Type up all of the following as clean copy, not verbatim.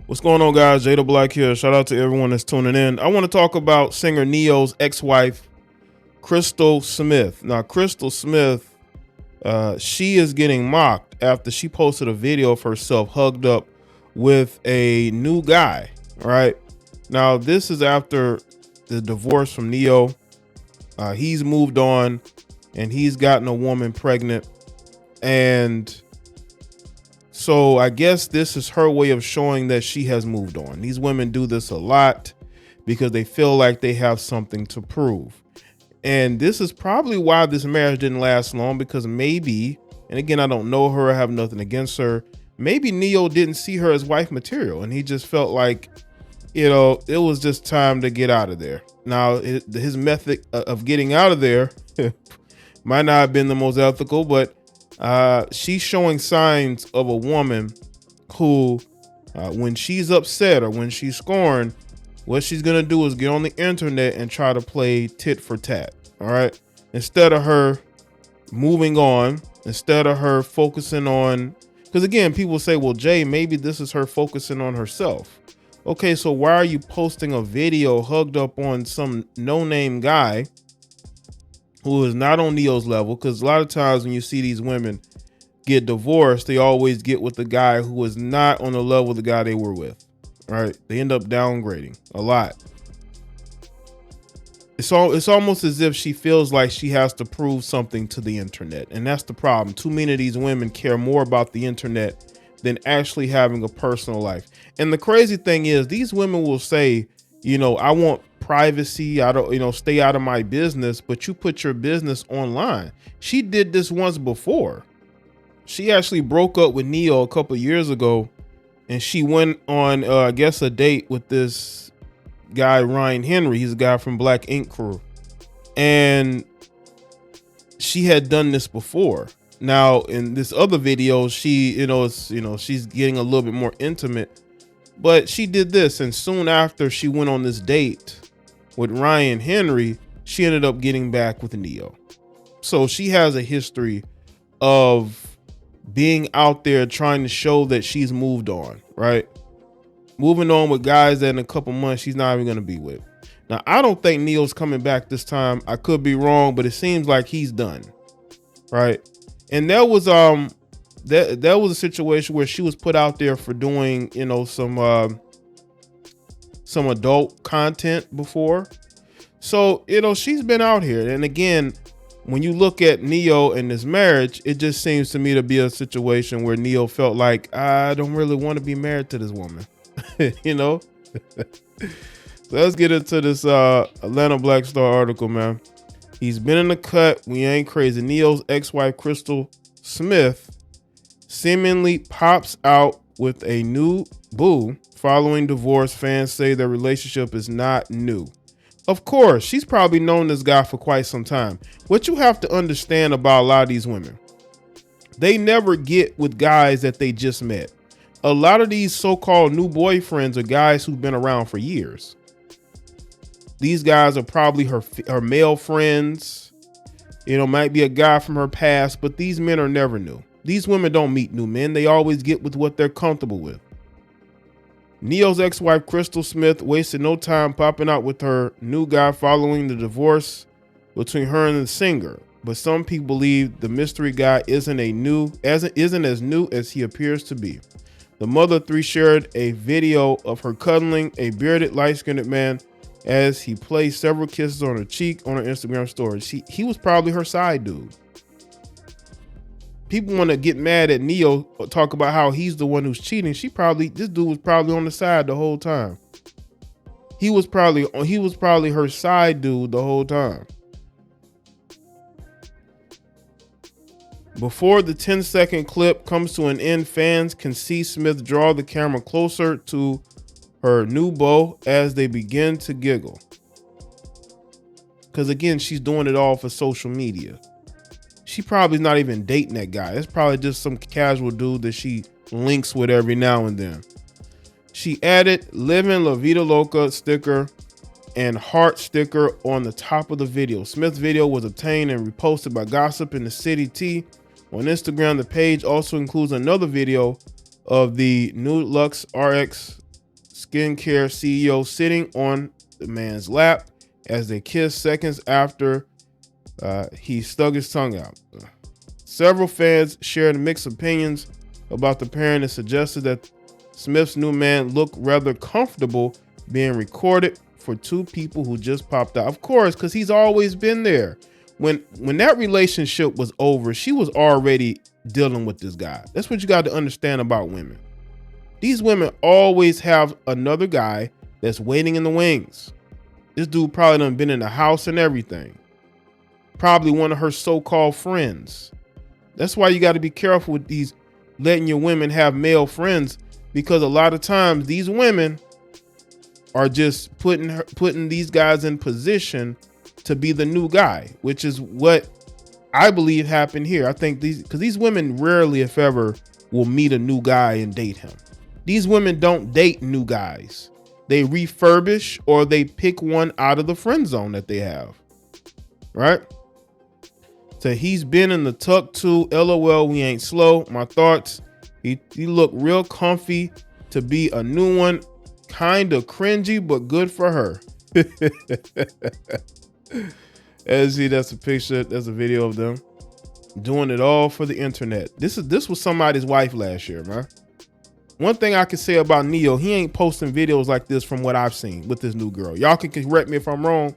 What's going on, guys? Jada Black here. Shout out to everyone that's tuning in. I want to talk about singer Neo's ex-wife, Crystal Smith. Now, Crystal Smith, she is getting mocked after she posted a video of herself hugged up with a new guy. All right. Now, this is after the divorce from Neo. He's moved on and he's gotten a woman pregnant. And so I guess this is her way of showing that she has moved on. These women do this a lot because they feel like they have something to prove. And this is probably why this marriage didn't last long, because maybe, and again, I don't know her, I have nothing against her. Maybe Neo didn't see her as wife material and he just felt like, it was just time to get out of there. Now, his method of getting out of there might not have been the most ethical, but she's showing signs of a woman who, when she's upset or when she's scorned, what she's going to do is get on the internet and try to play tit for tat. All right. Instead of her moving on, instead of her focusing on, because again, people say, well, Jay, maybe this is her focusing on herself. Okay, so why are you posting a video hugged up on some no-name guy who is not on Neo's level? Because a lot of times when you see these women get divorced, they always get with the guy who is not on the level of the guy they were with. Right? They end up downgrading a lot. It's almost as if she feels like she has to prove something to the internet. And that's the problem. Too many of these women care more about the internet than actually having a personal life. And the crazy thing is, these women will say, I want privacy. I don't, stay out of my business, but you put your business online. She did this once before. She actually broke up with Neo a couple of years ago, and she went on, I guess, a date with this guy, Ryan Henry. He's a guy from Black Ink Crew. And she had done this before. Now, in this other video, she, she's getting a little bit more intimate, but she did this. And soon after she went on this date with Ryan Henry, she ended up getting back with Neo. So she has a history of being out there trying to show that she's moved on, right? Moving on with guys that in a couple months she's not even going to be with. Now, I don't think Neo's coming back this time. I could be wrong, but it seems like he's done, right? And there was there was a situation where she was put out there for doing, some adult content before. So, she's been out here. And again, when you look at Neo and this marriage, it just seems to me to be a situation where Neo felt like, I don't really want to be married to this woman, So let's get into this Atlanta Black Star article, man. He's been in the cut. We ain't crazy. Neo's ex-wife, Crystal Smith, seemingly pops out with a new boo following divorce. Fans say their relationship is not new. Of course, she's probably known this guy for quite some time. What you have to understand about a lot of these women, they never get with guys that they just met. A lot of these so-called new boyfriends are guys who've been around for years. These guys are probably her male friends. Might be a guy from her past, but these men are never new. These women don't meet new men. They always get with what they're comfortable with. Neo's ex-wife, Crystal Smith, wasted no time popping out with her new guy following the divorce between her and the singer. But some people believe the mystery guy isn't as new as he appears to be. The mother of three shared a video of her cuddling a bearded, light-skinned man as he placed several kisses on her cheek on her Instagram story. He was probably her side dude. People want to get mad at Neo, talk about how he's the one who's cheating. This dude was probably on the side the whole time. He was probably her side dude the whole time. Before the 10-second clip comes to an end, fans can see Smith draw the camera closer to her new beau as they begin to giggle. Because again, she's doing it all for social media. She probably not even dating that guy. It's probably just some casual dude that she links with every now and then. She added "Living La Vida Loca" sticker and heart sticker on the top of the video. Smith's video was obtained and reposted by Gossip in the City T on Instagram. The page also includes another video of the new Lux RX skincare CEO, sitting on the man's lap as they kissed seconds after he stuck his tongue out. Several fans shared mixed opinions about the pairing and suggested that Smith's new man looked rather comfortable being recorded for two people who just popped out. Of course, because he's always been there. When that relationship was over, she was already dealing with this guy. That's what you got to understand about women. These women always have another guy that's waiting in the wings. This dude probably done been in the house and everything. Probably one of her so-called friends. That's why you got to be careful with these letting your women have male friends, because a lot of times these women are just putting these guys in position to be the new guy, which is what I believe happened here. I think these women rarely, if ever, will meet a new guy and date him. These women don't date new guys. They refurbish or they pick one out of the friend zone that they have. Right? So he's been in the tuck too. LOL, we ain't slow. My thoughts. He looked real comfy to be a new one. Kind of cringy, but good for her. As see, that's a picture. That's a video of them doing it all for the internet. This was somebody's wife last year, man. One thing I can say about Neo, he ain't posting videos like this from what I've seen with this new girl. Y'all can correct me if I'm wrong,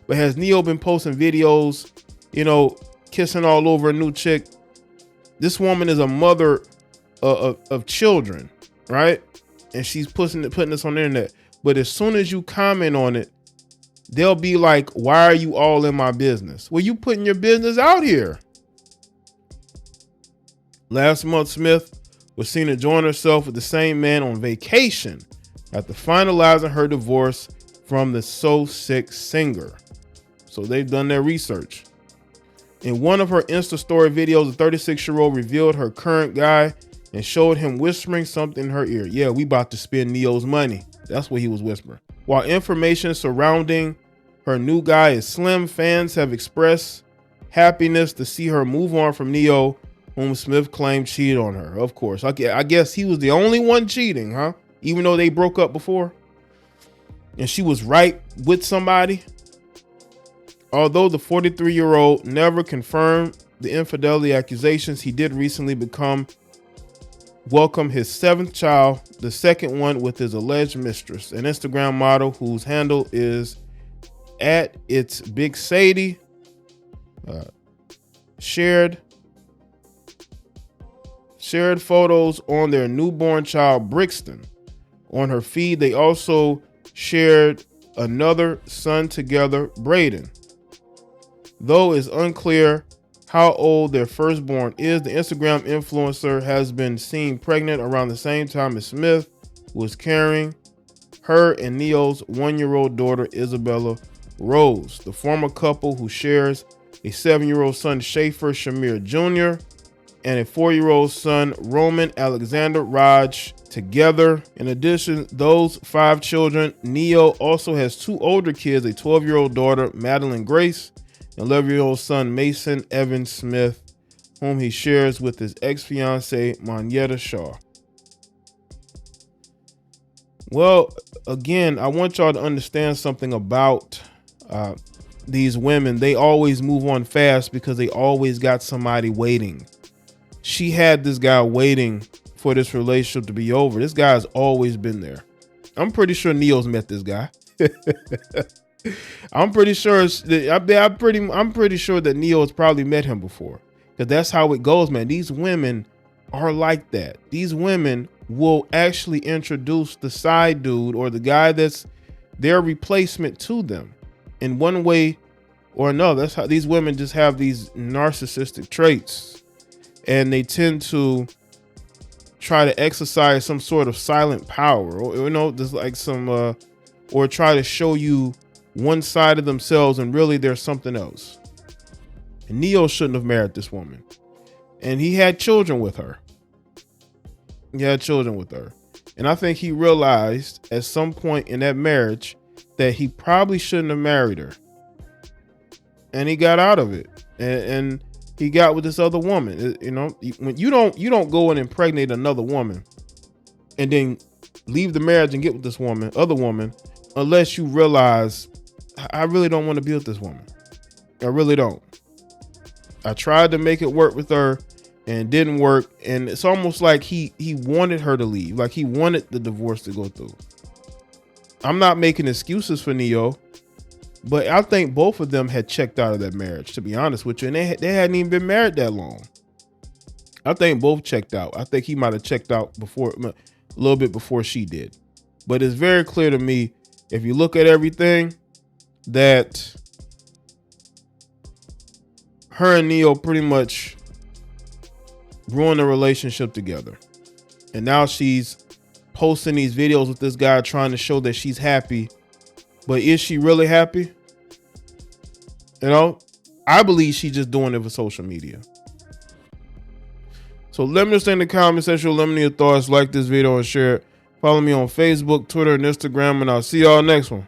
but has Neo been posting videos, you know, kissing all over a new chick? This woman is a mother of children, right? And she's putting this on the internet. But as soon as you comment on it, they'll be like, why are you all in my business? Well, you putting your business out here. Last month, Smith was seen to join herself with the same man on vacation after finalizing her divorce from the So Sick singer. So they've done their research. In one of her Insta story videos, the 36-year-old revealed her current guy and showed him whispering something in her ear. Yeah, we about to spend Neo's money. That's what he was whispering. While information surrounding her new guy is slim, fans have expressed happiness to see her move on from Neo, whom Smith claimed cheated on her. Of course, I guess he was the only one cheating, huh? Even though they broke up before. And she was right with somebody. Although the 43-year-old never confirmed the infidelity accusations, he did recently welcome his 7th child, the second one with his alleged mistress, an Instagram model whose handle is @itsBigSadie, shared photos on their newborn child Brixton. On her feed, they also shared another son together, Braden. Though it's unclear how old their firstborn is, the Instagram influencer has been seen pregnant around the same time as Smith was carrying her and Neo's 1-year-old daughter, Isabella Rose. The former couple, who shares a 7-year-old son, Schaefer Shamir Jr., and a 4-year-old son, Roman Alexander Raj, together. In addition, those 5 children, Neo also has 2 older kids, a 12-year-old daughter, Madeline Grace, and 11-year-old son, Mason Evan Smith, whom he shares with his ex-fiancee, Monyetta Shaw. Well, again, I want y'all to understand something about these women. They always move on fast because they always got somebody waiting. She had this guy waiting for this relationship to be over. This guy's always been there. I'm pretty sure Neo's met this guy. I'm pretty sure that Neo has probably met him before, because that's how it goes, man. These women are like that. These women will actually introduce the side dude or the guy that's their replacement to them in one way or another. That's how these women just have these narcissistic traits, and they tend to try to exercise some sort of silent power, or, you know, just like some or try to show you one side of themselves and really there's something else. And Neo shouldn't have married this woman, and he had children with her. And I think he realized at some point in that marriage that he probably shouldn't have married her, and he got out of it, and he got with this other woman. You know, when you don't go and impregnate another woman and then leave the marriage and get with this other woman, unless you realize I really don't want to be with this woman. I really don't. I tried to make it work with her and it didn't work. And it's almost like he wanted her to leave. Like he wanted the divorce to go through. I'm not making excuses for Neo, but I think both of them had checked out of that marriage, to be honest with you. And they hadn't even been married that long. I think both checked out. I think he might have checked out before, a little bit before she did. But it's very clear to me, if you look at everything, that her and Neo pretty much ruined the relationship together. And now she's posting these videos with this guy trying to show that she's happy. But is she really happy? You know, I believe she's just doing it for social media. So let me know in the comment section. Let me know your thoughts. Like this video and share it. Follow me on Facebook, Twitter, and Instagram. And I'll see y'all next one.